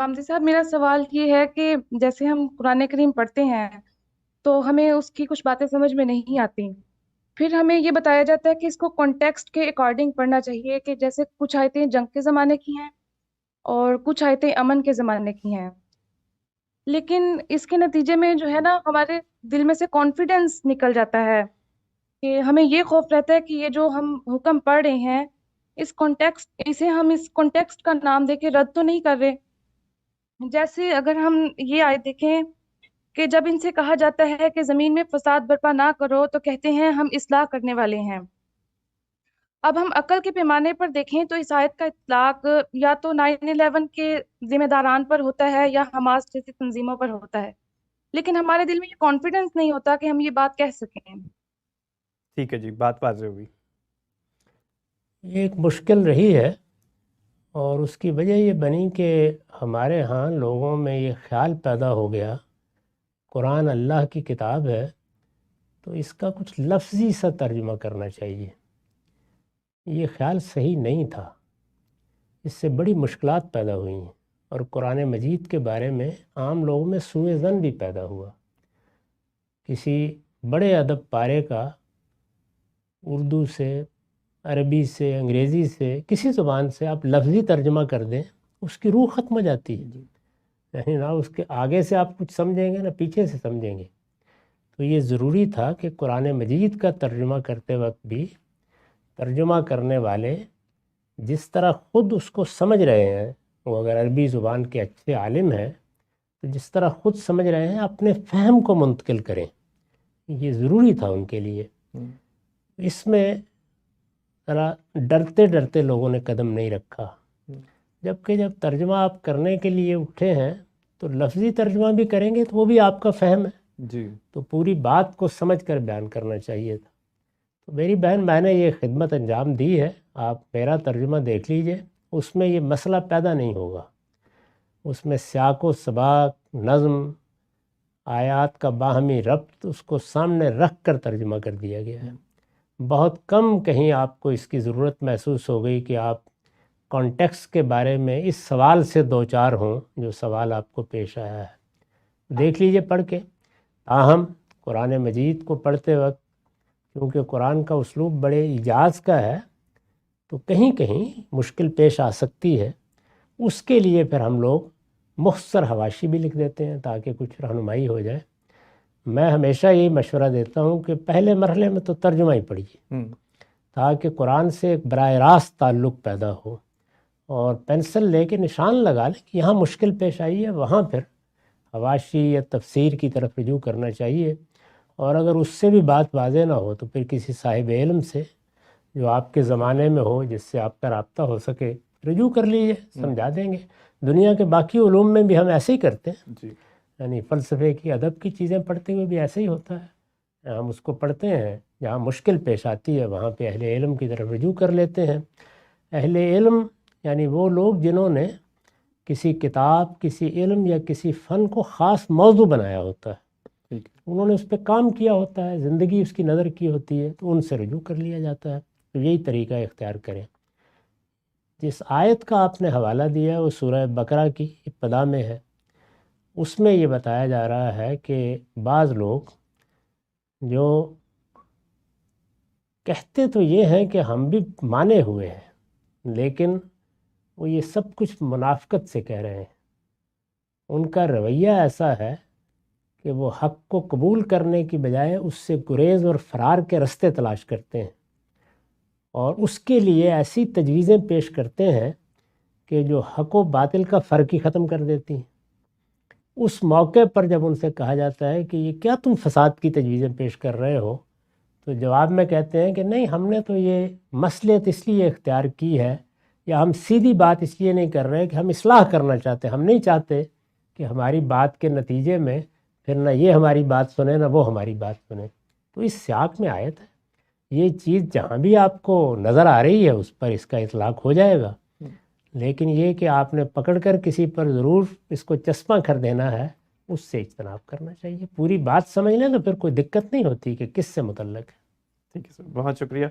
حمزہ صاحب، میرا سوال یہ ہے کہ جیسے ہم قرآن کریم پڑھتے ہیں تو ہمیں اس کی کچھ باتیں سمجھ میں نہیں آتی. پھر ہمیں یہ بتایا جاتا ہے کہ اس کو کانٹیکسٹ کے اکارڈنگ پڑھنا چاہیے، کہ جیسے کچھ آیتیں جنگ کے زمانے کی ہیں اور کچھ آیتیں امن کے زمانے کی ہیں. لیکن اس کے نتیجے میں جو ہے نا، ہمارے دل میں سے کانفیڈینس نکل جاتا ہے کہ ہمیں یہ خوف رہتا ہے کہ یہ جو ہم حکم پڑھ رہے ہیں، اس کانٹیکسٹ کا نام دے کے رد تو نہیں کر رہے. جیسے اگر ہم یہ آیت دیکھیں کہ جب ان سے کہا جاتا ہے کہ زمین میں فساد برپا نہ کرو تو کہتے ہیں ہم اصلاح کرنے والے ہیں. اب ہم عقل کے پیمانے پر دیکھیں تو اس آیت کا اطلاق یا تو 9/11 کے ذمہ داران پر ہوتا ہے یا حماس جیسی تنظیموں پر ہوتا ہے، لیکن ہمارے دل میں یہ کانفیڈنس نہیں ہوتا کہ ہم یہ بات کہہ سکیں. ٹھیک ہے جی، بات واضح ہوگی. یہ ایک مشکل رہی ہے، اور اس کی وجہ یہ بنی کہ ہمارے ہاں لوگوں میں یہ خیال پیدا ہو گیا قرآن اللہ کی کتاب ہے تو اس کا کچھ لفظی سا ترجمہ کرنا چاہیے. یہ خیال صحیح نہیں تھا، اس سے بڑی مشکلات پیدا ہوئی ہیں، اور قرآن مجید کے بارے میں عام لوگوں میں سوء ظن بھی پیدا ہوا. کسی بڑے ادب پارے کا اردو سے، عربی سے، انگریزی سے، کسی زبان سے آپ لفظی ترجمہ کر دیں، اس کی روح ختم ہو جاتی ہے. یعنی نہ اس کے آگے سے آپ کچھ سمجھیں گے نہ پیچھے سے سمجھیں گے. تو یہ ضروری تھا کہ قرآن مجید کا ترجمہ کرتے وقت بھی ترجمہ کرنے والے جس طرح خود اس کو سمجھ رہے ہیں، وہ اگر عربی زبان کے اچھے عالم ہیں تو جس طرح خود سمجھ رہے ہیں اپنے فہم کو منتقل کریں. یہ ضروری تھا ان کے لیے. اس میں ذرا ڈرتے ڈرتے لوگوں نے قدم نہیں رکھا، جبکہ جب ترجمہ آپ کرنے کے لیے اٹھے ہیں تو لفظی ترجمہ بھی کریں گے تو وہ بھی آپ کا فہم ہے جی. تو پوری بات کو سمجھ کر بیان کرنا چاہیے تھا. تو میری بہن، میں نے یہ خدمت انجام دی ہے، آپ میرا ترجمہ دیکھ لیجئے، اس میں یہ مسئلہ پیدا نہیں ہوگا. اس میں سیاق و سباق، نظم، آیات کا باہمی ربط، اس کو سامنے رکھ کر ترجمہ کر دیا گیا ہے. بہت کم کہیں آپ کو اس کی ضرورت محسوس ہو گئی کہ آپ کانٹیکس کے بارے میں اس سوال سے دو چار ہوں جو سوال آپ کو پیش آیا ہے. دیکھ لیجئے پڑھ کے. تاہم قرآن مجید کو پڑھتے وقت کیونکہ قرآن کا اسلوب بڑے اعجاز کا ہے تو کہیں کہیں مشکل پیش آ سکتی ہے. اس کے لیے پھر ہم لوگ مختصر حواشی بھی لکھ دیتے ہیں تاکہ کچھ رہنمائی ہو جائے. میں ہمیشہ یہی مشورہ دیتا ہوں کہ پہلے مرحلے میں تو ترجمہ ہی پڑھیے تاکہ قرآن سے ایک براہ راست تعلق پیدا ہو، اور پینسل لے کے نشان لگا لیں کہ یہاں مشکل پیش آئی ہے، وہاں پھر حواشی یا تفسیر کی طرف رجوع کرنا چاہیے. اور اگر اس سے بھی بات واضح نہ ہو تو پھر کسی صاحب علم سے جو آپ کے زمانے میں ہو، جس سے آپ کا رابطہ ہو سکے، رجوع کر لیجیے، سمجھا دیں گے. دنیا کے باقی علوم میں بھی ہم ایسے ہی کرتے ہیں. جی. یعنی فلسفے کی، ادب کی چیزیں پڑھتے ہوئے بھی ایسے ہی ہوتا ہے. ہم اس کو پڑھتے ہیں، جہاں مشکل پیش آتی ہے وہاں پہ اہل علم کی طرف رجوع کر لیتے ہیں. اہل علم یعنی وہ لوگ جنہوں نے کسی کتاب، کسی علم یا کسی فن کو خاص موضوع بنایا ہوتا ہے، انہوں نے اس پہ کام کیا ہوتا ہے، زندگی اس کی نظر کی ہوتی ہے، تو ان سے رجوع کر لیا جاتا ہے. تو یہی طریقہ اختیار کریں. جس آیت کا آپ نے حوالہ دیا ہے وہ سورہ بقرہ کی ابتدا میں ہے. اس میں یہ بتایا جا رہا ہے کہ بعض لوگ جو کہتے تو یہ ہیں کہ ہم بھی مانے ہوئے ہیں، لیکن وہ یہ سب کچھ منافقت سے کہہ رہے ہیں. ان کا رویہ ایسا ہے کہ وہ حق کو قبول کرنے کی بجائے اس سے گریز اور فرار کے رستے تلاش کرتے ہیں، اور اس کے لیے ایسی تجویزیں پیش کرتے ہیں کہ جو حق و باطل کا فرق ہی ختم کر دیتی ہیں. اس موقع پر جب ان سے کہا جاتا ہے کہ یہ کیا تم فساد کی تجویزیں پیش کر رہے ہو، تو جواب میں کہتے ہیں کہ نہیں، ہم نے تو یہ مصلحت اس لیے اختیار کی ہے، یا ہم سیدھی بات اس لیے نہیں کر رہے کہ ہم اصلاح کرنا چاہتے، ہم نہیں چاہتے کہ ہماری بات کے نتیجے میں پھر نہ یہ ہماری بات سنیں نہ وہ ہماری بات سنیں. تو اس سیاق میں آیت ہے. یہ چیز جہاں بھی آپ کو نظر آ رہی ہے اس پر اس کا اطلاق ہو جائے گا، لیکن یہ کہ آپ نے پکڑ کر کسی پر ضرور اس کو چسپاں کر دینا ہے، اس سے اجتناب کرنا چاہیے. پوری بات سمجھ لیں تو پھر کوئی دقت نہیں ہوتی کہ کس سے متعلق ہے. ٹھیک ہے سر، بہت شکریہ.